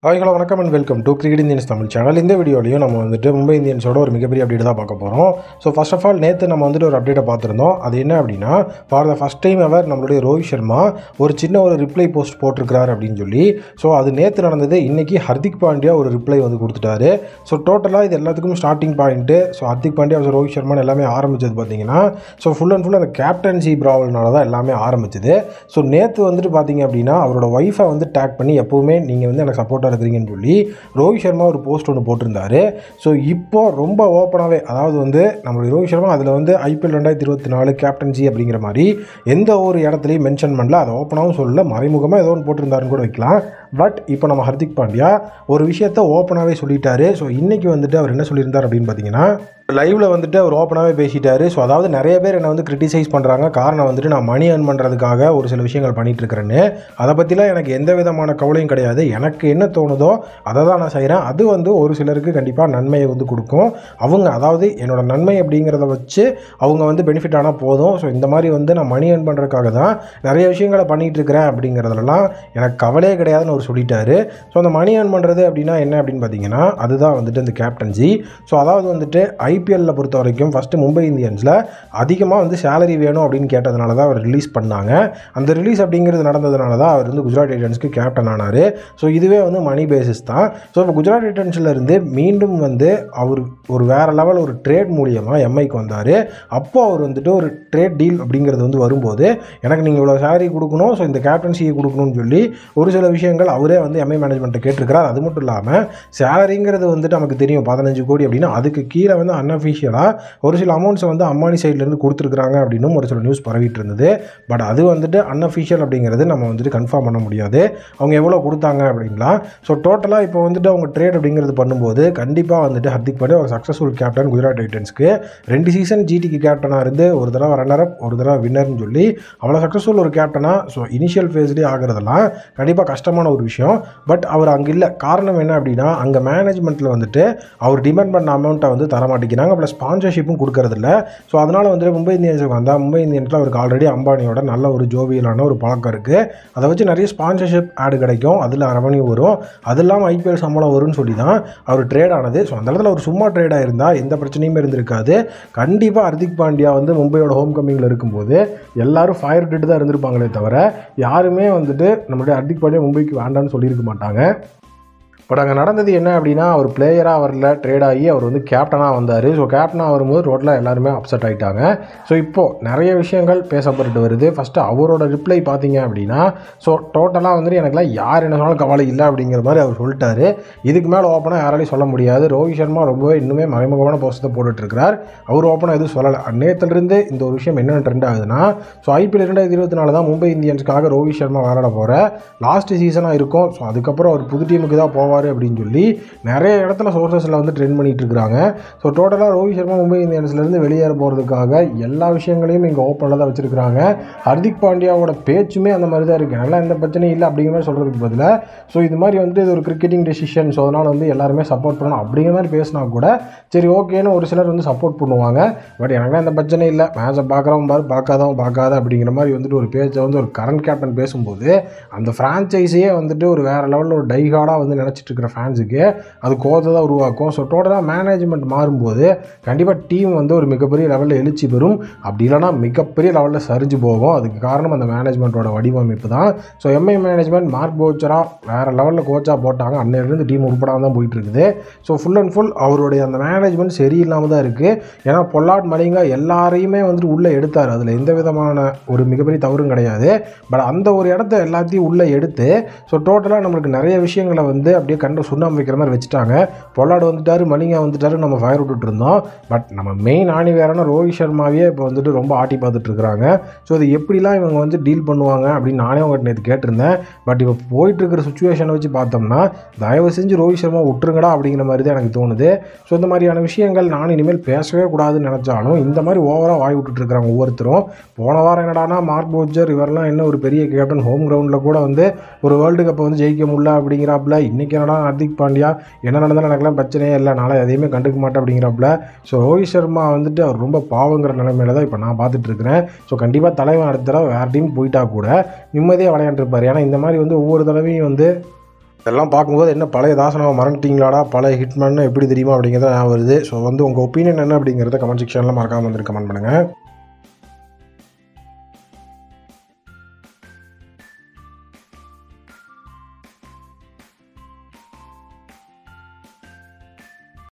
Hi hello வணக்கம் and welcome to cricket Indians Tamil channel. இந்த வீடியோலையும் நம்ம வந்துட்டு மும்பை இந்தியன்ஸோட ஒரு மிகப்பெரிய அப்டேட் தான் பார்க்க போகிறோம். ஸோ ஃபர்ஸ்ட் ஆஃப் ஆல் நேற்று நம்ம வந்துட்டு ஒரு அப்டேட்டை பார்த்துருந்தோம். அது என்ன அப்படின்னா, for the first time ever நம்மளுடைய ரோஹித் சர்மா ஒரு சின்ன ஒரு ரிப்ளை போஸ்ட் போட்டிருக்கிறார் அப்படின்னு சொல்லி. ஸோ அது நேற்று நடந்தது. இன்றைக்கி ஹர்திக் பாண்டியா ஒரு ரிப்ளை வந்து கொடுத்துட்டாரு. ஸோ டோட்டலாக இது எல்லாத்துக்கும் starting point. So Hardik Pandya Rohit சர்மான்னு எல்லாமே ஆரம்பித்தது பார்த்தீங்கன்னா, ஸோ ஃபுல் அண்ட் ஃபுல் அந்த கேப்டன்சி ப்ராவல்னால தான் எல்லாமே ஆரம்பிச்சது. ஸோ நேற்று வந்துட்டு பார்த்தீங்க அப்படின்னா, அவரோட ஒய்ஃபை வந்து டேக் பண்ணி எப்போவுமே நீங்கள் வந்து எனக்கு சப்போர்ட்டாக இருக்கிறீங்கன்னு சொல்லி ரோஹித் சர்மா ஒரு போஸ்ட் ஒன்று போட்டிருந்தாரு. ஸோ இப்போ ரொம்ப ஓப்பனாகவே, அதாவது வந்து நம்மளுடைய ரோஹித் சர்மா அதில் வந்து IPL 2024 கேப்டன்சி அப்படிங்கிற மாதிரி எந்த ஒரு இடத்துலையும் மென்ஷன் பண்ணல. அதை ஓப்பனாகவும் சொல்லல, மறைமுகமாக ஏதோ ஒன்று போட்டிருந்தாருன்னு கூட வைக்கலாம். பட் இப்போ நம்ம ஹர்திக் பாண்டியா ஒரு விஷயத்தை ஓப்பனாகவே சொல்லிட்டாரு. ஸோ இன்றைக்கி வந்துட்டு அவர் என்ன சொல்லியிருந்தார் அப்படின்னு பார்த்தீங்கன்னா, லைவில் வந்துட்டு அவர் ஓப்பனாகவே பேசிட்டாரு. ஸோ அதாவது நிறைய பேர் என்னை வந்து கிரிட்டிசைஸ் பண்ணுறாங்க. காரணம் வந்துட்டு நான் மணி ஏர்ன் பண்ணுறதுக்காக ஒரு சில விஷயங்கள் பண்ணிகிட்டு இருக்கிறேன்னு. அதை பற்றிலாம் எனக்கு எந்த விதமான கவலையும் கிடையாது. எனக்கு என்ன தோணுதோ அதை தான் நான் செய்கிறேன். அது வந்து ஒரு சிலருக்கு கண்டிப்பாக நன்மையை வந்து கொடுக்கும். அவங்க அதாவது என்னோடய நன்மை அப்படிங்கிறத வச்சு அவங்க வந்து பெனிஃபிட் ஆனால் போதும். ஸோ இந்த மாதிரி வந்து நான் மணி ஏர்ன் பண்ணுறதுக்காக தான் நிறைய விஷயங்களை பண்ணிகிட்டு இருக்கிறேன் அப்படிங்கிறதுலாம் எனக்கு கவலையே கிடையாதுன்னு அவர் சொல்லிட்டாரு. ஸோ அந்த மணி ஏர்ன் பண்ணுறது அப்படின்னா என்ன அப்படின்னு பார்த்தீங்கன்னா, அதுதான் வந்துட்டு இந்த கேப்டன்சி. ஸோ அதாவது வந்துட்டு IPL பொறுத்த வரைக்கும் ஃபஸ்ட்டு மும்பை இந்தியன்ஸில் அதிகமாக வந்து சேலரி வேணும் அப்படின்னு கேட்டதுனால தான் அவர் ரிலீஸ் பண்ணாங்க. அந்த ரிலீஸ் அப்படிங்கிறது நடந்ததுனால தான் அவர் வந்து குஜராத் டைட்டன்ஸ்க்கு கேப்டன் ஆனார். ஸோ இதுவே வந்து மணி பேசிஸ் தான். ஸோ இப்போ குஜராத் டைட்டன்ஸ்லேருந்து மீண்டும் வந்து அவர் ஒரு வேறு லெவல் ஒரு ட்ரேட் மூலியமாக MIக்கு வந்தார். அப்போது அவர் வந்துட்டு ஒரு ட்ரேட் டீல் அப்படிங்கிறது வந்து வரும்போது, எனக்கு நீங்கள் இவ்வளோ சேலரி கொடுக்கணும், ஸோ இந்த கேப்டன்சியை கொடுக்கணும்னு சொல்லி ஒரு சில விஷயங்கள் அவரே வந்து MI மேனேஜ்மெண்ட்டை கேட்டிருக்கிறார். அது மட்டும் இல்லாமல் சேலரிங்கிறது வந்துட்டு நமக்கு தெரியும் 15 கோடி அப்படின்னா, அதுக்கு கீழே வந்து அன்அஃபிஷியலாக ஒரு சில அமௌண்ட்ஸை வந்து அம்பானி சைட்லேருந்து கொடுத்துருக்குறாங்க அப்படின்னும் ஒரு சில நியூஸ் பரவிட்டு இருந்தது. பட் அது வந்துட்டு அன்அஃபிஷியல் அப்படிங்கிறது நம்ம வந்துட்டு கன்ஃபார்ம் பண்ண முடியாது அவங்க எவ்வளோ கொடுத்தாங்க அப்படின்லாம். ஸோ டோட்டலாக இப்போ வந்துட்டு அவங்க ட்ரேட் அப்படிங்கிறது பண்ணும்போது கண்டிப்பாக வந்துட்டு ஹர்திக் பாண்டியா ஒரு சக்ஸஸ்ஃபுல் கேப்டன். குஜராத் டைட்டன்ஸ்க்கு 2 சீசன் GTக்கு கேப்டனாக இருந்து ஒரு தடவை ரன்னர் அப், ஒரு தடவை வின்னர்னு சொல்லி அவ்வளோ சக்ஸஸ்ஃபுல் ஒரு கேப்டனாக ஸோ இனிஷியல் ஃபேஸ்லேயே ஆகிறதெல்லாம் கண்டிப்பாக கஷ்டமான ஒரு விஷயம். பட் அவர் அங்கே இல்லை. காரணம் என்ன அப்படின்னா, அங்கே மேனேஜ்மெண்ட்டில் வந்துட்டு அவர் டிமாண்ட் பண்ண அமௌண்ட்டை வந்து தரமாட்டேங்கிறாங்க. ப்ளஸ் ஸ்பான்சர்ஷிப்பும் கொடுக்கறதில்ல. ஸோ அதனால் வந்துட்டு மும்பை இந்தியன்ஸுக்கு வந்தால் மும்பை இந்தியன்ஸில் அவருக்கு ஆல்ரெடி அம்பானியோட நல்ல ஒரு ஜோவியலான ஒரு பழக்கம் இருக்குது. அதை வச்சு நிறைய ஸ்பான்சர்ஷிப் ஆடு கிடைக்கும், அதில் ரெவன்யூ வரும், அது இல்லாமல் IPL சம்பளம் வரும்னு சொல்லி தான் அவர் ட்ரேட் ஆனது. ஸோ அந்த இடத்துல ஒரு சும்மா ட்ரேடாக இருந்தால் எந்த பிரச்சனையுமே இருந்திருக்காது. கண்டிப்பாக ஹர்திக் பாண்டியா வந்து மும்பையோட ஹோம் கம்மிங்கில் இருக்கும்போது எல்லாரும் ஃபயர் விட்டுட்டு தான் இருந்திருப்பாங்களே தவிர யாருமே வந்துட்டு நம்மளுடைய ஹர்திக் பாண்டியா மும்பைக்கு வேண்டான்னு சொல்லியிருக்க மாட்டாங்க. பட் அங்கே நடந்தது என்ன அப்படின்னா, அவர் பிளேயராக வரல, ட்ரேட் ஆகி அவர் வந்து கேப்டனாக வந்தார். ஸோ கேப்டனாக வரும்போது டோட்டலாக எல்லாருமே அப்செட் ஆகிட்டாங்க. ஸோ இப்போது நிறைய விஷயங்கள் பேசப்பட்டு வருது. ஃபஸ்ட்டு அவரோட ரிப்ளை பார்த்தீங்க அப்படின்னா, ஸோ டோட்டலாக வந்துட்டு எனக்குலாம் யார் என்ன சொன்னாலும் கவலை இல்லை அப்படிங்கிற மாதிரி அவர் சொல்லிட்டாரு. இதுக்கு மேலே ஓப்பனாக யாராலையும் சொல்ல முடியாது. ரோஹித் சர்மா ரொம்பவே இன்னுமே மறைமுகமான போஸ்ட்டை போட்டுட்ருக்கிறார். அவர் ஓப்பனாக எதுவும் சொல்லலை. நேற்றுலேருந்து இந்த ஒரு விஷயம் என்ன ட்ரெண்ட் ஆகுதுன்னா, ஸோ IPL 2024 தான் மும்பை இந்தியன்ஸ்க்காக ரோஹித் சர்மா விளையாட போகிற லாஸ்ட் சீசனாக இருக்கும். ஸோ அதுக்கப்புறம் அவர் புது டீமுக்கு தான் போவார் அப்படின்னு சொல்லி நிறைய இடத்துல சோர்சஸில் வந்து ட்ரெண்ட் பண்ணிட்டு இருக்காங்க. ஸோ டோட்டலாக ரோஹித் சர்மா மும்பை இந்தியன்ஸ்லேருந்து வெளியேற போகிறதுக்காக எல்லா விஷயங்களையும் இங்கே ஓப்பனில் தான் வச்சுருக்காங்க. ஹர்திக் பாண்டியாவோட பேச்சுமே அந்த மாதிரி தான் இருக்குது. நல்லா எந்த பிரச்சனையும் இல்லை அப்படிங்கிற மாதிரி சொல்கிறதுக்கு பதிலாக, ஸோ இது மாதிரி வந்து இது ஒரு கிரிக்கெட்டிங் டெசிஷன், ஸோ அதனால் வந்து எல்லாருமே சப்போர்ட் பண்ணணும் அப்படிங்கிற மாதிரி பேசினா கூட சரி ஓகேன்னு ஒரு சிலர் வந்து சப்போர்ட் பண்ணுவாங்க. பட் எனக்குலாம் எந்த பிரச்சனை இல்லை, மேட்சை பார்க்குறவன் பாரு, பார்க்காதவன் பார்க்காத அப்படிங்கிற மாதிரி வந்துட்டு ஒரு பேச்சை வந்து ஒரு கரண்ட் கேப்டன் பேசும்போது அந்த ஃப்ரான்ச்சைஸியே வந்துட்டு ஒரு வேறு லெவலில் ஒரு டைஹார்டாக வந்து நினச்சிட்டு இருக்கிற ஃபேன்ஸுக்கு அது கோவத்தை தான் உருவாக்கும். ஸோ டோட்டலாக மேனேஜ்மெண்ட் மாறும்போது கண்டிப்பாக டீம் வந்து ஒரு மிகப்பெரிய லெவலில் எழுச்சி பெறும். அப்படி இல்லைனா மிகப்பெரிய லெவலில் சரிஞ்சு போகும். அதுக்கு காரணம் அந்த மேனேஜ்மெண்ட்டோட வடிவமைப்பு தான். ஸோ MI மேனேஜ்மெண்ட் மார்க் போச்சராக வேறு லெவலில் கோச்சாக போட்டாங்க. அன்னையிலேருந்து டீம் உருப்படாமல் தான் போயிட்டு இருக்குது. ஸோ ஃபுல் அண்ட் ஃபுல் அவருடைய அந்த மேனேஜ்மெண்ட் சரியில்லாமல் தான் இருக்குது. ஏன்னா பொல்லாட் மலிங்கா எல்லாரையுமே வந்துட்டு உள்ளே எடுத்தார். அதில் எந்த விதமான ஒரு மிகப்பெரிய தவறும் கிடையாது. பட் அந்த ஒரு இடத்த எல்லாத்தையும் உள்ளே எடுத்து ஸோ டோட்டலாக நம்மளுக்கு நிறைய விஷயங்களை வந்து அப்படியே கண்டு சுண்ணாம்பு வைக்கிற மாதிரி வச்சுட்டாங்க. பொல்லாடு வந்துட்டார், மலிங்கா வந்துட்டார், நம்ம ஃபயர் விட்டுட்டு இருந்தோம். பட் நம்ம மெயின் ஆணி வேறனா ரோஹித் சர்மாவே இப்போ வந்துட்டு ரொம்ப ஆட்டி பார்த்துட்டு இருக்கிறாங்க. ஸோ இது எப்படிலாம் இவங்க வந்து டீல் பண்ணுவாங்க அப்படின்னு நானே உங்கள்கிட்ட நேற்று கேட்டிருந்தேன். பட் இப்போ போயிட்டு இருக்கிற சுச்சுவேஷனை வச்சு பார்த்தோம்னா தயவு செஞ்சு ரோஹித் சர்மா விட்டுருங்கடா அப்படிங்கிற மாதிரி தான் எனக்கு தோணுது. ஸோ இந்த மாதிரியான விஷயங்கள் நான் இனிமேல் பேசவே கூடாதுன்னு நினச்சாலும் இந்த மாதிரி ஓவராக வாய் விட்டுட்டு இருக்கிறாங்க ஒவ்வொருத்தரும். போன வாரம் என்னடானா மார்க் போச்சர் இவரெல்லாம் என்ன ஒரு பெரிய கேப்டன், ஹோம் கிரவுண்டில் கூட வந்து ஒரு வேர்ல்டு கப்பை வந்து ஜெயிக்க முடியல அப்படிங்கிறாப்புல. இன்றைக்கி என்னடா ஹர்திக் பாண்டியா என்ன நடந்தாலும் எனக்குலாம் பிரச்சனையே இல்லை, நாளை எதையுமே கண்டுக்க மாட்டேன் அப்படிங்கிறாப்புல. ஸோ ரோஹித் சர்மா வந்துட்டு அவர் ரொம்ப பாவங்கிற நிலைமையில தான் இப்போ நான் பார்த்துட்ருக்கிறேன். ஸோ கண்டிப்பாக தலைவன் அடுத்த தடவை வேறு டீம் போயிட்டா கூட நிம்மதியாக விளையாண்டுருப்பார். ஏன்னா இந்த மாதிரி வந்து ஒவ்வொரு தடவையும் வந்து இதெல்லாம் பார்க்கும்போது என்ன பழைய தாசனாவை மறந்துட்டீங்களாடா, பழைய ஹிட்மேன் எப்படி தெரியுமா அப்படிங்கிறத வருது. ஸோ வந்து உங்கள் ஒப்பீனியன் என்ன அப்படிங்கிறத கமெண்ட் செக்ஷனில் மறக்காமல் வந்து கமெண்ட் பண்ணுங்கள்.